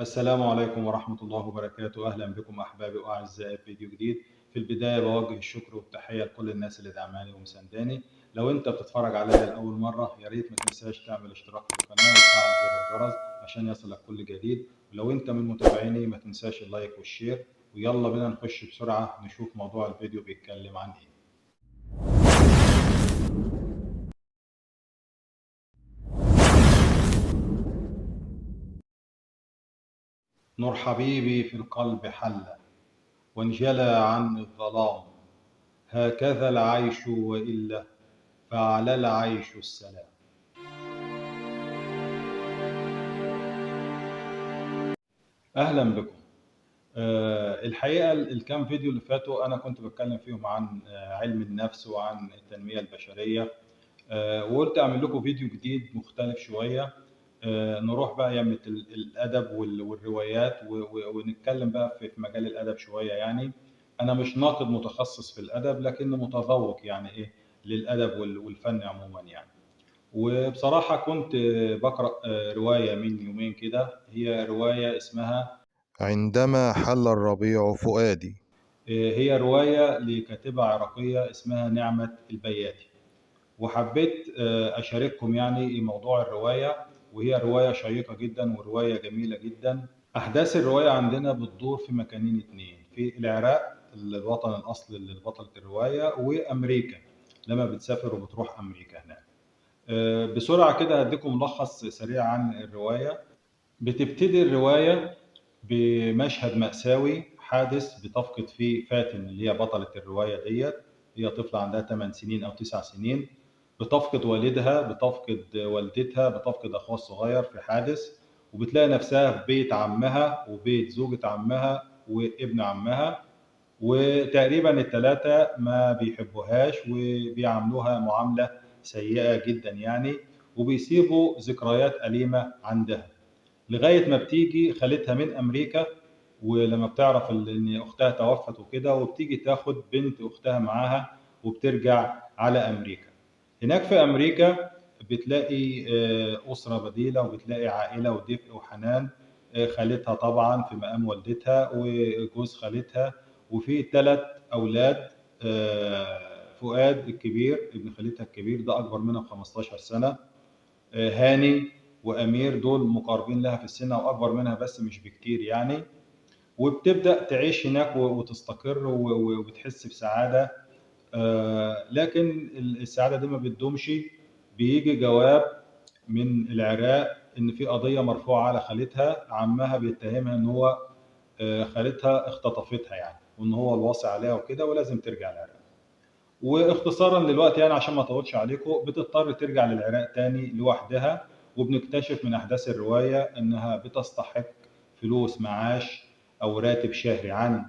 السلام عليكم ورحمة الله وبركاته. أهلا بكم أحبابي وأعزائي في فيديو جديد. في البداية بوجه الشكر والتحية لكل الناس اللي دعماني ومسانداني. لو أنت بتتفرج عليا لأول مرة يا ريت ما تنساش تعمل اشتراك في القناة وتفعل زر الجرس عشان يصلك كل جديد، ولو أنت من متابعيني ما تنساش اللايك والشير. ويلا بينا نخش بسرعة نشوف موضوع الفيديو بيتكلم عن إيه. نور حبيبي في القلب حل وانجلى عني الظلام، هكذا العيش وإلا فعلى العيش السلام. أهلا بكم. الحقيقة الكام فيديو اللي فاتوا أنا كنت بتكلم فيهم عن علم النفس وعن التنمية البشرية. وقلت أعمل لكم فيديو جديد مختلف شوية. نروح بقى يمة الأدب والروايات ونتكلم بقى في مجال الأدب شوية يعني. أنا مش ناقد متخصص في الأدب لكن متذوق يعني إيه للأدب والفن عموما يعني. وبصراحة كنت بقرأ رواية من يومين كده، هي رواية اسمها عندما حل الربيع فؤادي. هي رواية لكاتبة عراقية اسمها نعمة البياتي، وحبيت أشارككم يعني موضوع الرواية. وهي رواية شيقة جدا ورواية جميلة جدا. أحداث الرواية عندنا بتدور في مكانين اتنين، في العراق الوطن الأصلي لبطلة الرواية، وأمريكا لما بتسافر وبتروح أمريكا هناك. بسرعة كده هديكم ملخص سريع عن الرواية. بتبتدي الرواية بمشهد مأساوي، حادث بتفقد فيه فاتن اللي هي بطلة الرواية ديت. هي طفلة عندها 8 سنين أو 9 سنين، بتفقد والدها، بتفقد والدتها، بتفقد أخوها الصغير في حادث، وبتلاقي نفسها في بيت عمها وبيت زوجة عمها وابن عمها. وتقريبا الثلاثة ما بيحبوهاش وبيعاملوها معاملة سيئة جدا يعني، وبيسيبوا ذكريات أليمة عندها لغاية ما بتيجي خالتها من أمريكا. ولما بتعرف إن أختها توفت وكده، وبتيجي تاخد بنت أختها معاها وبترجع على أمريكا. هناك في أمريكا بتلاقي أسرة بديلة، وبتلاقي عائلة ودفء وحنان. خالتها طبعا في مقام والدتها وجوز خالتها، وفي 3 أولاد. فؤاد الكبير ابن خالتها الكبير ده أكبر منها ب15 سنة. هاني وأمير دول مقاربين لها في السن أو أكبر منها بس مش بكتير يعني. وبتبدأ تعيش هناك وتستقر وبتحس بسعادة. لكن السعادة دي ما بتدومش. بيجي جواب من العراق إن في قضية مرفوعة على خالتها، عمها بيتهمها إن هو خالتها اختطفتها يعني، وإن هو الواصي عليها وكده ولازم ترجع العراق. واختصارا للوقت يعني عشان ما اطولش عليكم، بتضطر ترجع للعراق تاني لوحدها. وبنكتشف من احداث الروايه انها بتستحق فلوس معاش او راتب شهري عن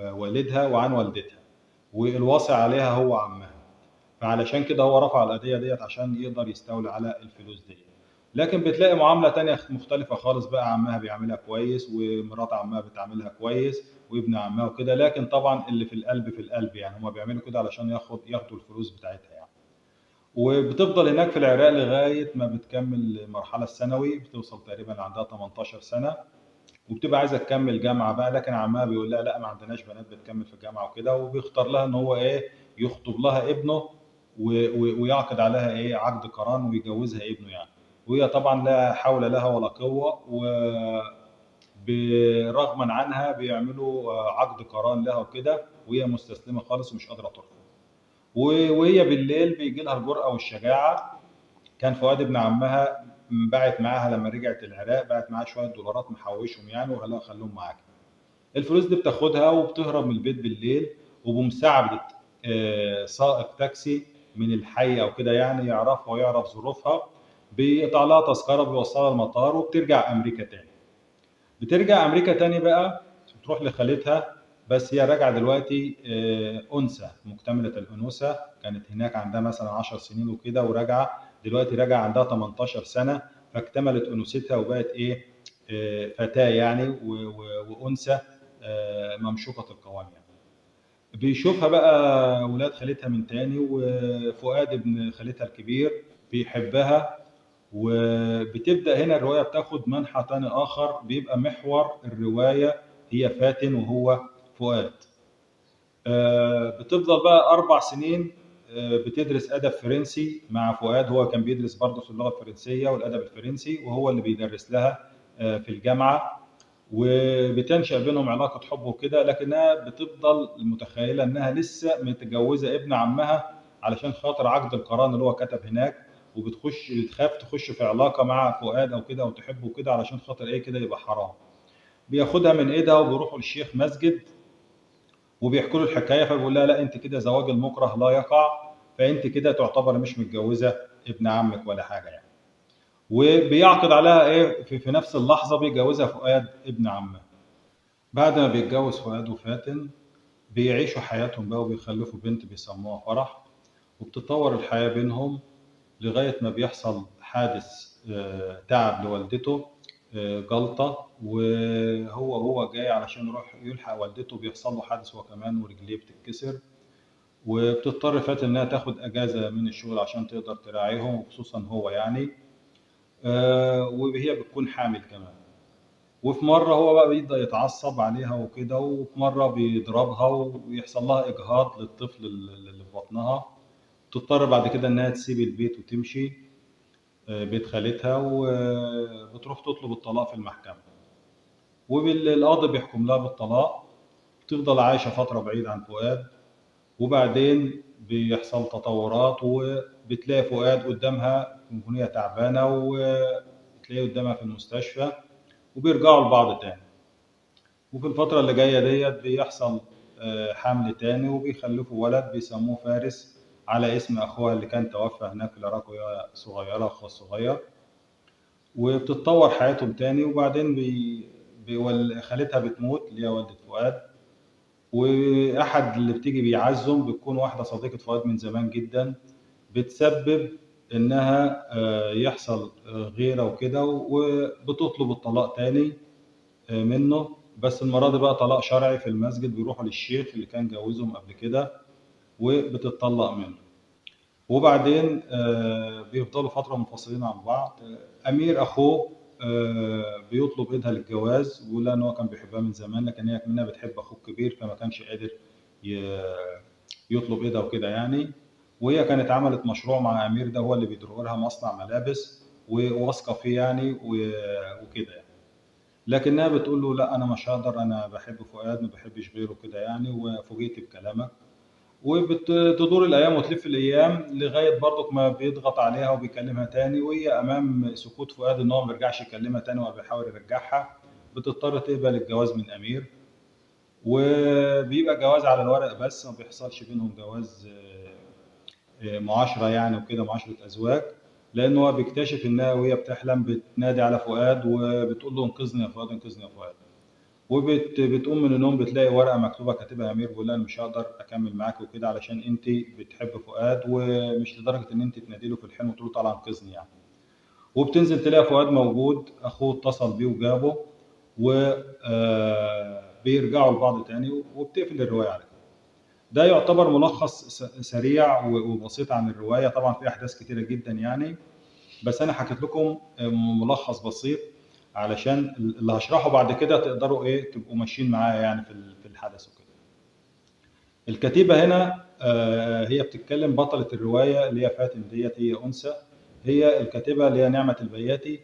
والدها وعن والدتها، والواصي عليها هو عمها. فعلشان كده هو رفع القضيه ديت عشان يقدر يستولي على الفلوس دي. لكن بتلاقي معامله تانية مختلفه خالص بقى، عمها بيعاملها كويس ومرات عمها بتعاملها كويس وابن عمها وكده. لكن طبعا اللي في القلب في القلب يعني، هما بيعملوا كده علشان ياخدوا الفلوس بتاعتها يعني. وبتفضل هناك في العراق لغايه ما بتكمل المرحله الثانوي، بتوصل تقريبا عندها 18 سنه، وبتبقى عايزه تكمل جامعه بقى. لكن عمها بيقول لها لا، ما عندناش بنات بتكمل في الجامعه وكده، وبيختار لها ان هو ايه يخطب لها ابنه ويعقد عليها ايه عقد قران ويجوزها ابنه يعني. وهي طبعا لا حول لها ولا قوه، برغما عنها بيعملوا عقد قران لها وكده، وهي مستسلمه خالص ومش قادره ترفض. وهي بالليل بيجي لها الجرأة والشجاعة. كان فؤاد ابن عمها بعت معاها لما رجعت العراق، بعت معاها شوية دولارات محوشهم يعني، وقال لها خليهم معاك. الفلوس دي بتاخدها وبتهرب من البيت بالليل، وبمساعدة سائق تاكسي من الحي أو كده يعني يعرفها ويعرف ظروفها، بيقطع لها تذكرة بيوصلها المطار وبترجع أمريكا تاني. بترجع أمريكا تاني بقى، بتروح لخالتها. بس هي راجعة دلوقتي أنثى مكتملة الأنوثة، كانت هناك عندها مثلا 10 سنين وكده، وراجعة دلوقتي راجعة عندها 18 سنة، فاكتملت أنوثتها وبقت إيه فتاة يعني وأنثى ممشوقة القوام يعني. بيشوفها بقى ولاد خالتها من تاني، وفؤاد ابن خالتها الكبير بيحبها وبتبدأ هنا الرواية بتاخد منحى تاني آخر، بيبقى محور الرواية هي فاتن وهو فؤاد. بتفضل بقى 4 سنين بتدرس أدب فرنسي مع فؤاد. هو كان بيدرس برضه في اللغة الفرنسية والأدب الفرنسي، وهو اللي بيدرس لها في الجامعة. وبتنشأ بينهم علاقة حب وكده، لكنها بتفضل متخيلة إنها لسه متجوزة ابن عمها علشان خاطر عقد القران اللي هو كتب هناك، بتخاف تخش في علاقة مع فؤاد أو كده أو تحبه كده علشان خاطر إيه كده يبقى حرام. بياخدها من إيدها وبيروحوا للشيخ مسجد وبيحكوا له الحكايه، فبيقول لها لا انت كده زواج المكره لا يقع، فانت كده تعتبر مش متجوزه ابن عمك ولا حاجه يعني. وبيعقد عليها ايه في نفس اللحظه بيجوزها فؤاد ابن عمها. بعد ما بيتجوز فؤاد وفاتن بيعيشوا حياتهم بقى وبيخلفوا بنت بيسموها فرح. وبتتطور الحياه بينهم لغايه ما بيحصل حادث تعب لوالدته، جلطه، وهو جاي علشان يروح يلحق والدته بيحصل له حادث هو كمان ورجليه بتتكسر. وبتضطر فاتن انها تاخد اجازه من الشغل عشان تقدر تراعيهم، وخصوصا هو يعني. وهي بتكون حامل كمان. وفي مره هو بقى بيبدا يتعصب عليها وكده، وفي مره بيضربها ويحصل لها اجهاض للطفل اللي في بطنها. تضطر بعد كده انها تسيب البيت وتمشي بيت خالتها، وبتروح تطلب الطلاق في المحكمه. والقاضي بيحكم لها بالطلاق. بتفضل عايشه فتره بعيد عن فؤاد. وبعدين بيحصل تطورات وبتلاقي فؤاد قدامها يكون هي تعبانة، وبتلاقيه قدامها في المستشفى وبيرجعوا لبعض تاني. وفي الفترة اللي جاية ديت بيحصل حمل تاني وبيخلفوا ولد بيسموه فارس على اسم أخوها اللي كان توفى هناك في العراق وهي صغيرة، أخوها الصغير. وبتتطور حياتهم تاني. وبعدين خالتها بتموت اللي هي والدة فؤاد. واحد اللي بتيجي بيعزم بتكون واحده صديقه فؤاد من زمان جدا، بتسبب انها يحصل غيره وكده، وبتطلب الطلاق تاني منه. بس المره دي بقى طلاق شرعي في المسجد، بيروحوا للشيخ اللي كان جوزهم قبل كده وبتطلق منه. وبعدين بيفضلوا فتره منفصلين عن بعض. امير اخوه بيطلب ايدها للجواز، ويقول لها ان هو كان بيحبها من زمان، لكن هي كمان بتحب اخوه الكبير فما كانش قادر يطلب ايدها وكده يعني. وهي كانت عملت مشروع مع امير ده، هو اللي بيدير لها مصنع ملابس وواثقه فيه يعني وكده يعني. لكنها بتقول له لا انا مش هقدر، انا بحب فؤاد ما بحبش غيره كده يعني، وفوجئت بكلامك. وبتدور الايام وتلف الايام لغايه برضك ما بيضغط عليها وبيكلمها تاني، وهي امام سكوت فؤاد ان هو ما بيرجعش يكلمها تاني ولا بيحاول يرجعها. بتضطر تقبل الجواز من امير. وبيبقى جواز على الورق بس، ما بيحصلش بينهم جواز معاشره يعني وكده، معاشره ازواج. لان هو بيكتشف انها وهي بتحلم بتنادي على فؤاد وبتقول له انقذني يا فؤاد، انقذني يا فؤاد. وبتقوم من النوم بتلاقي ورقه مكتوبه كاتبها امير بيقول لها انا مش هقدر اكمل معاك وكده علشان انت بتحب فؤاد، ومش لدرجه ان انت تنادي له في الحلم وتقول له تعالى انقذني يعني. وبتنزل تلاقي فؤاد موجود، اخوه اتصل بيه وجابه، وبيرجعوا لبعض تاني وبتقفل الروايه على كده. ده يعتبر ملخص سريع وبسيط عن الروايه. طبعا في احداث كتيره جدا يعني، بس انا حكيت لكم ملخص بسيط علشان اللي هشرحه بعد كده تقدروا ايه تبقوا ماشيين معايا يعني في الحدث وكده. الكتيبة هنا هي بتتكلم بطلة الرواية اللي هي فاتن ديت هي أنثى. هي الكاتبة اللي هي نعمة البياتي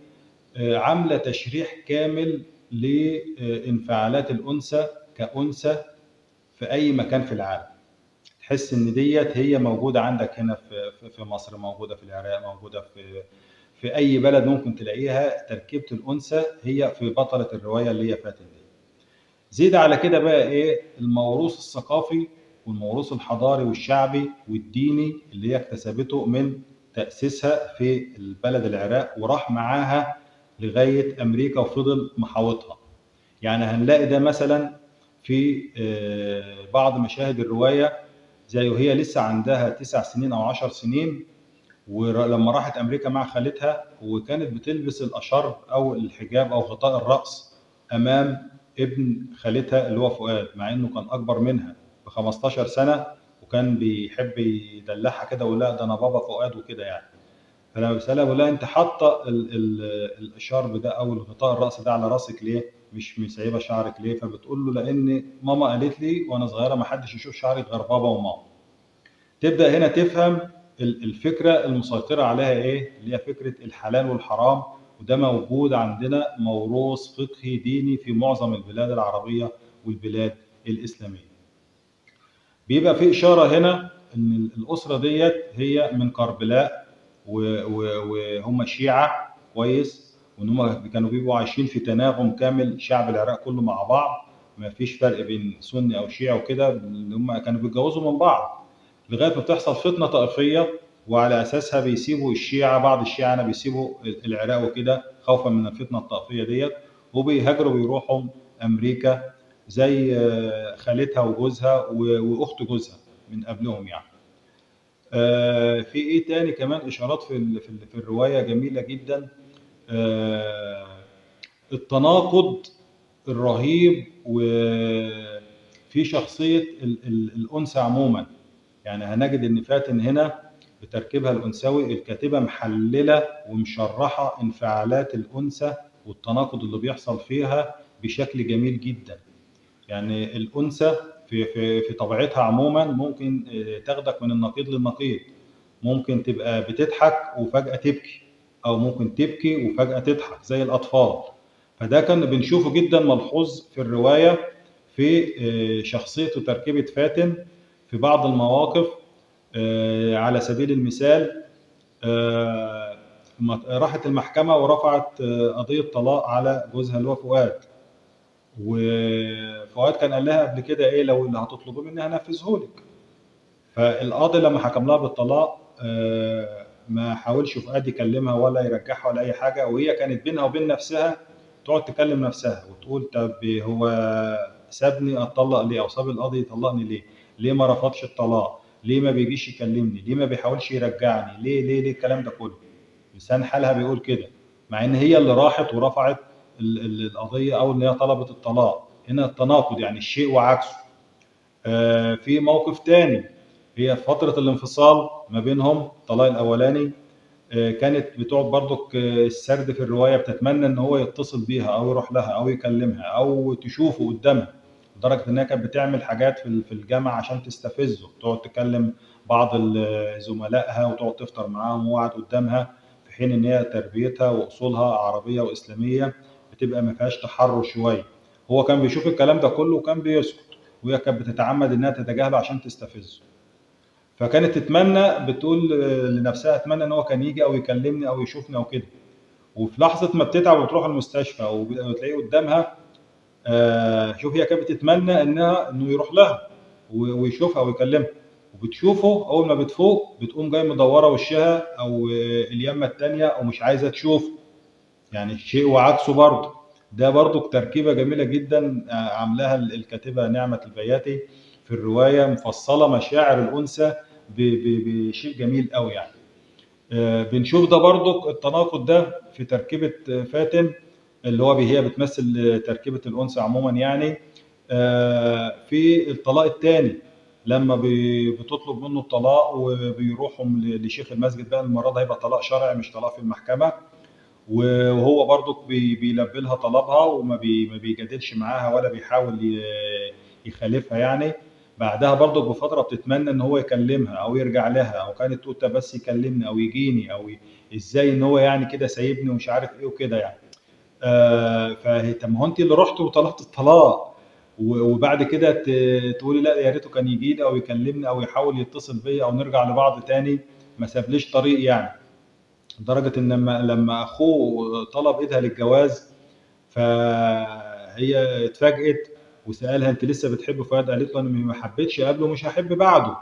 عاملة تشريح كامل لانفعالات الأنثى كأنثى في أي مكان في العالم. تحس إن ديت هي موجودة عندك هنا في مصر، موجودة في العراق، موجودة في أي بلد ممكن تلاقيها. تركيبة الأنثى هي في بطلة الرواية اللي هي فاتن دي. زيد على كده بقى إيه الموروث الثقافي والموروث الحضاري والشعبي والديني اللي هي اكتسبته من تأسيسها في البلد العراق، وراح معاها لغاية أمريكا وفضل محاوطها. يعني هنلاقي ده مثلا في بعض مشاهد الرواية، زي وهي لسه عندها 9 سنين أو 10 سنين، ولما راحت أمريكا مع خالتها وكانت بتلبس الأشرب أو الحجاب أو غطاء الرأس أمام ابن خالتها اللي هو فؤاد، مع إنه كان أكبر منها ب15 سنة، وكان بيحب يدلعها كده ويقول لها ده أنا بابا فؤاد وكده يعني. فلما بسألها بقول لها انت حاطه الشرب ده او الغطاء الراس ده على راسك ليه؟ مش مسيبه شعرك ليه؟ فبتقول له لان ماما قالت لي وانا صغيره ما حدش يشوف شعري غير بابا وماما. تبدا هنا تفهم الفكره المسيطره عليها ايه، اللي هي فكره الحلال والحرام. وده موجود عندنا موروث فقهي ديني في معظم البلاد العربيه والبلاد الاسلاميه. بيبقى في إشارة هنا إن الأسرة ديت هي من كربلاء، وهم شيعة كويس، وإن هم كانوا بيبقوا عايشين في تناغم كامل، شعب العراق كله مع بعض، ما فيش فرق بين سني أو شيعة وكده، اللي هم كانوا بيتجوزوا من بعض لغاية ما بتحصل فتنة طائفية، وعلى أساسها بيسيبوا الشيعة، بعض الشيعة أنا بيسيبوا العراق وكده خوفا من الفتنة الطائفية ديت، وبيهاجروا ويروحوا أمريكا، زي خالتها وجوزها واخت جوزها من قبلهم يعني. في ايه تاني كمان اشارات في الروايه جميله جدا. التناقض الرهيب وفي شخصيه الانثى عموما. يعني هنجد ان فاتن هنا بتركيبها الانثوي الكاتبه محلله ومشرحه انفعالات الانثى والتناقض اللي بيحصل فيها بشكل جميل جدا. يعني الأنثى في طبيعتها عموما ممكن تاخدك من النقيض للنقيض. ممكن تبقى بتضحك وفجأة تبكي، أو ممكن تبكي وفجأة تضحك زي الأطفال. فده كان بنشوفه جدا ملحوظ في الرواية في شخصية وتركيبة فاتن في بعض المواقف. على سبيل المثال، راحت المحكمة ورفعت قضية طلاق على جوزها اللي هو فؤاد. وفؤاد كان قال لها قبل كده ايه، لو اللي هتطلبوه مني هنفذه لك. فالقاضي لما حكم لها بالطلاق ما حاولش فؤاد يكلمها ولا يرجعها ولا اي حاجه، وهي كانت بينها وبين نفسها تقعد تكلم نفسها وتقول طب هو سابني اتطلق ليه، او ساب القاضي يطلقني ليه؟ ليه ما رفضش الطلاق؟ ليه ما بيجيش يكلمني؟ ليه ما بيحاولش يرجعني؟ ليه الكلام ده كله؟ لسان حالها بيقول كده، مع ان هي اللي راحت ورفعت القضيه، او ان هي طلبت الطلاق. هنا التناقض يعني الشيء وعكسه. في موقف تاني، هي في فتره الانفصال ما بينهم، الطلاق الاولاني، كانت بتقعد برضك السرد في الروايه بتتمنى ان هو يتصل بيها او يروح لها او يكلمها او تشوفه قدامها، لدرجه انها كانت بتعمل حاجات في الجامعه عشان تستفزه، تقعد تكلم بعض زملائها وتقعد تفطر معاهم وقعد قدامها، في حين ان هي تربيتها واصولها عربيه واسلاميه بتبقى ما فيهاش تحرر شويه. هو كان بيشوف الكلام ده كله وكان بيسكت، وهي كانت بتتعمد انها تتجاهله عشان تستفزه. فكانت تتمنى، بتقول لنفسها اتمنى ان هو كان يجي او يكلمني او يشوفني او كده. وفي لحظه ما بتتعب وتروح المستشفى وتلاقيه قدامها، شوف هي كانت بتتمنى انه يروح لها ويشوفها ويكلمها، وبتشوفه اول ما بتفوق بتقوم جاي مدوره وشها او اليمه التانيه او مش عايزه تشوفه. يعني شيء وعكسه برضه. ده برضه تركيبه جميله جدا عاملاها الكاتبه نعمه البياتي في الروايه، مفصله مشاعر الانثى بشيء جميل قوي يعني. بنشوف ده برضو التناقض ده في تركيبة فاتن، اللي هو هي بتمثل تركيبة الأنثى عموما يعني. في الطلاق الثاني لما بتطلب منه الطلاق وبيروحوا لشيخ المسجد، بقى المرة دي هيبقى طلاق شرعي مش طلاق في المحكمة، وهو برضو بيلبي لها طلبها وما ما بيجادلش معاها ولا بيحاول يخالفها يعني. بعدها برضو بفترة بتتمنى ان هو يكلمها او يرجع لها، او كانت تقول طب بس يكلمني او يجيني، او ازاي ان هو يعني كده سايبني ومش عارف ايه وكده يعني. فهي طب ما هو انت اللي رحت وطلبت الطلاق، وبعد كده تقولي لا يا ريته كان يجي لي او يكلمني او يحاول يتصل بيا او نرجع لبعض تاني، ما سابليش طريق يعني. لدرجة ان لما اخوه طلب ايدها للجواز، فهي اتفاجئت وسالها انت لسه بتحب فؤاد؟ قالت له انا ما حبيتش قبله مش هحب بعده.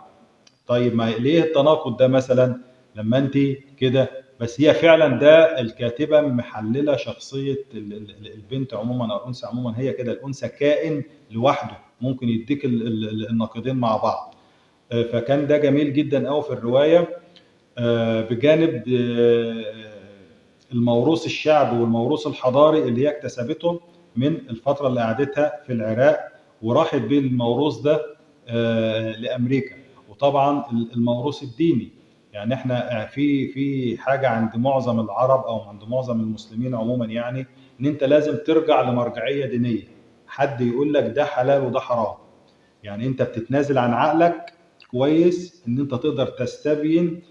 طيب ما ليه التناقض ده مثلا لما انت كده؟ بس هي فعلا ده الكاتبه محلله شخصيه البنت عموما او الانثى عموما، هي كده الانثى كائن لوحده ممكن يديك النقيضين مع بعض. فكان ده جميل جدا قوي في الروايه. بجانب الموروث الشعبي والموروث الحضاري اللي هي اكتسبته من الفترة اللي قعدتها في العراق، وراحت بيه الموروث ده لأمريكا. وطبعا الموروث الديني، يعني احنا في حاجه عند معظم العرب او عند معظم المسلمين عموما، يعني ان انت لازم ترجع لمرجعيه دينيه، حد يقول لك ده حلال وده حرام. يعني انت بتتنازل عن عقلك كويس ان انت تقدر تستبين،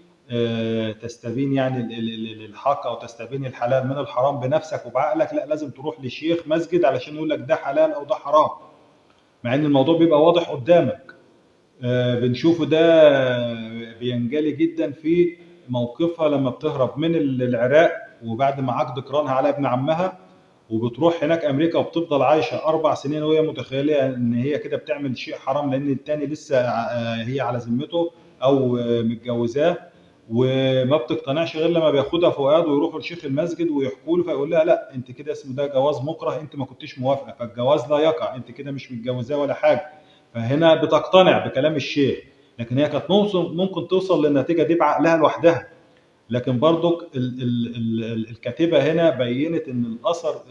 تستبين يعني الحق او تستبين الحلال من الحرام بنفسك وبعقلك. لا، لازم تروح لشيخ مسجد علشان يقول لك ده حلال او ده حرام، مع ان الموضوع بيبقى واضح قدامك. بنشوفه ده بينجلي جدا في موقفها لما بتهرب من العراق، وبعد ما عقد قرانها على ابن عمها، وبتروح هناك امريكا وبتفضل عايشه 4 سنين وهي متخيله ان هي كده بتعمل شيء حرام، لان التاني لسه هي على ذمته او متجوزاه. وما بتقتنعش غير لما بياخدها فؤاد ويروحوا لشيخ المسجد ويحكوا له، فيقول لها لا انت كده اسمه ده جواز مكره، انت ما كنتش موافقه، فالجواز لا يقع، انت كده مش متجوزاه ولا حاجه. فهنا بتقتنع بكلام الشيخ، لكن هي كانت ممكن توصل للنتيجه دي بعقلها لوحدها. لكن برضك الكاتبه هنا بينت ان الاثر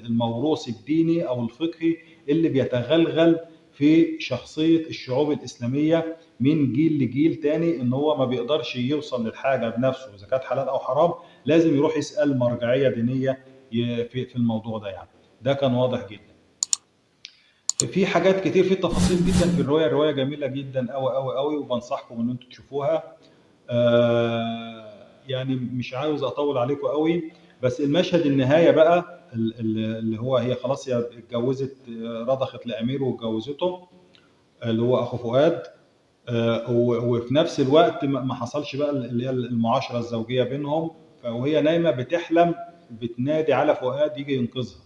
الموروث الديني او الفقهي اللي بيتغلغل في شخصيه الشعوب الاسلاميه من جيل لجيل تاني، ان هو ما بيقدرش يوصل للحاجه بنفسه اذا كانت حلال او حرام، لازم يروح يسال مرجعيه دينيه في الموضوع ده. يعني ده كان واضح جدا. في حاجات كتير، في تفاصيل جدا في الروايه. الروايه جميله جدا قوي قوي قوي، وبنصحكم ان انتم تشوفوها. يعني مش عاوز اطول عليكم قوي، بس المشهد النهايه بقى اللي هو هي خلاص هي اتجوزت، رضخت لامير واتجوزته اللي هو اخو فؤاد. وفي نفس الوقت ما حصلش بقى اللي هي المعاشره الزوجيه بينهم، وهي نايمه بتحلم بتنادي على فؤاد يجي ينقذها.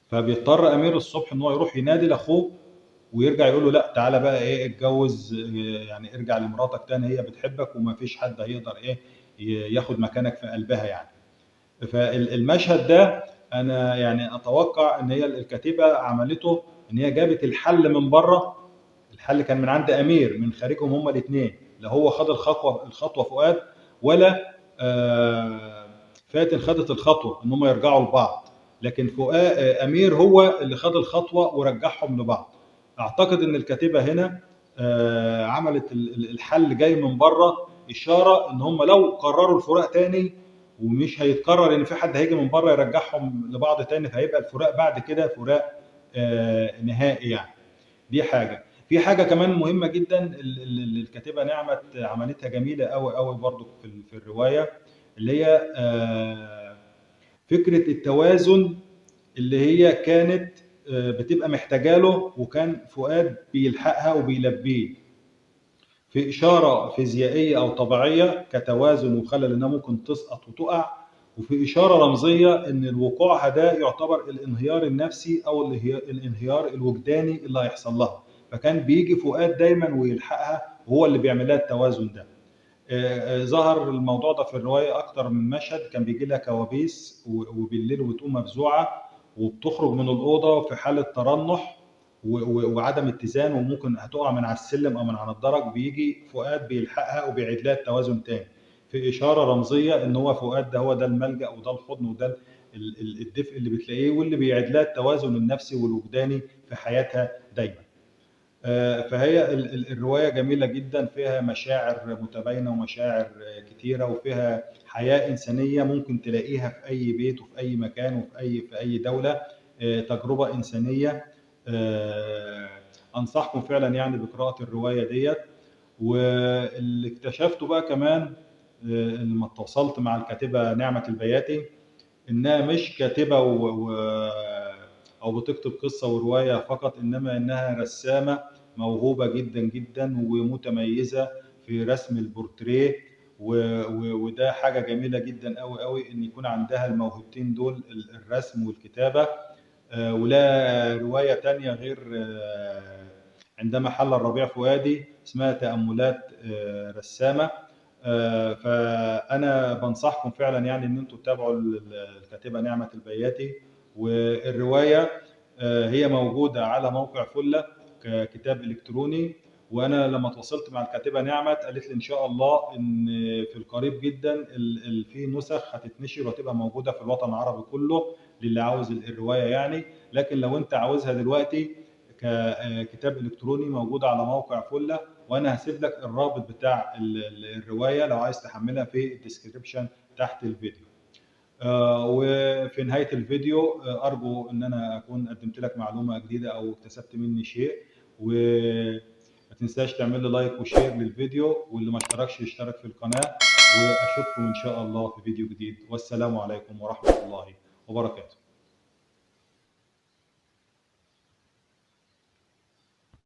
فبيضطر امير الصبح ان هو يروح ينادي لاخوه ويرجع يقول له لا تعالى بقى ايه اتجوز، يعني ارجع لمراتك تاني، هي بتحبك وما فيش حد هيقدر ايه ياخد مكانك في قلبها يعني. فالمشهد ده انا يعني اتوقع ان هي الكاتبه عملته، ان هي جابت الحل من بره. الحل كان من عند امير، من خارجهم هما الاثنين، لا هو خد الخطوه فؤاد، ولا فاتن خدت الخطوه ان هم يرجعوا لبعض. لكن فؤاد امير هو اللي خد الخطوه ورجعهم لبعض. اعتقد ان الكاتبه هنا عملت الحل جاي من بره، اشاره ان هم لو قرروا الفراق تاني، ومش هيتكرر ان في حد هيجي من بره يرجعهم لبعض تاني، فهيبقى الفراق بعد كده فراق نهائي يعني. دي حاجه. في حاجه كمان مهمه جدا اللي الكاتبه نعمت عملتها جميله قوي قوي برضو في الروايه، اللي هي فكره التوازن اللي هي كانت بتبقى محتاجه له، وكان فؤاد بيلحقها وبيلبيه في اشاره فيزيائيه او طبيعيه كتوازن وخلل انها ممكن تسقط وتقع، وفي اشاره رمزيه ان وقوعها ده يعتبر الانهيار النفسي او الانهيار الوجداني اللي هيحصل لها. فكان بيجي فؤاد دايما ويلحقها، وهو اللي بيعمل لها التوازن ده. ظهر الموضوع ده في الروايه اكتر من مشهد، كان بيجي لها كوابيس وبالليل وتقوم مفزوعه وبتخرج من الاوضه في حاله ترنح وعدم اتزان، وممكن هتقع من على السلم او من على الدرج، بيجي فؤاد بيلحقها وبيعيد لها التوازن تاني، في اشاره رمزيه ان هو فؤاد ده هو ده الملجا وده الحضن وده الدفء اللي بتلاقيه، واللي بيعيد لها التوازن النفسي والوجداني في حياتها دايما. فهي الرواية جميلة جدا، فيها مشاعر متباينة ومشاعر كتيرة، وفيها حياة إنسانية ممكن تلاقيها في أي بيت وفي أي مكان وفي أي دولة. تجربة إنسانية. أنصحكم فعلا يعني بقراءة الرواية ديت. واللي اكتشفته بقى كمان لما تواصلت مع الكاتبة نعمة البياتي، إنها مش كاتبة أو بتكتب قصة ورواية فقط، إنما إنها رسامة موهوبة جدا جدا ومتميزة في رسم البورتريه. وده حاجة جميلة جدا قوي قوي إن يكون عندها الموهبتين دول، الرسم والكتابة. ولا رواية تانية غير عندما حل الربيع فؤادي، اسمها تأملات رسامة. فأنا بنصحكم فعلا يعني إن أنتم تتابعوا الكاتبة نعمة البياتي. والرواية هي موجودة على موقع فلة ككتاب إلكتروني. وأنا لما تواصلت مع الكاتبة نعمة قالت لي إن شاء الله إن في القريب جدا في نسخ هتتنشر وتبقى موجودة في الوطن العربي كله للي عاوز الرواية يعني. لكن لو أنت عاوزها دلوقتي ككتاب إلكتروني موجودة على موقع فلة، وانا هسيب لك الرابط بتاع الروايه لو عايز تحملها في الديسكريبشن تحت الفيديو. وفي نهايه الفيديو ارجو ان انا اكون قدمت لك معلومه جديده او اكتسبت مني شيء، وما تنساش تعمل لي لايك وشير للفيديو، واللي ما اشتركش يشترك في القناه، واشوفكم ان شاء الله في فيديو جديد، والسلام عليكم ورحمه الله وبركاته.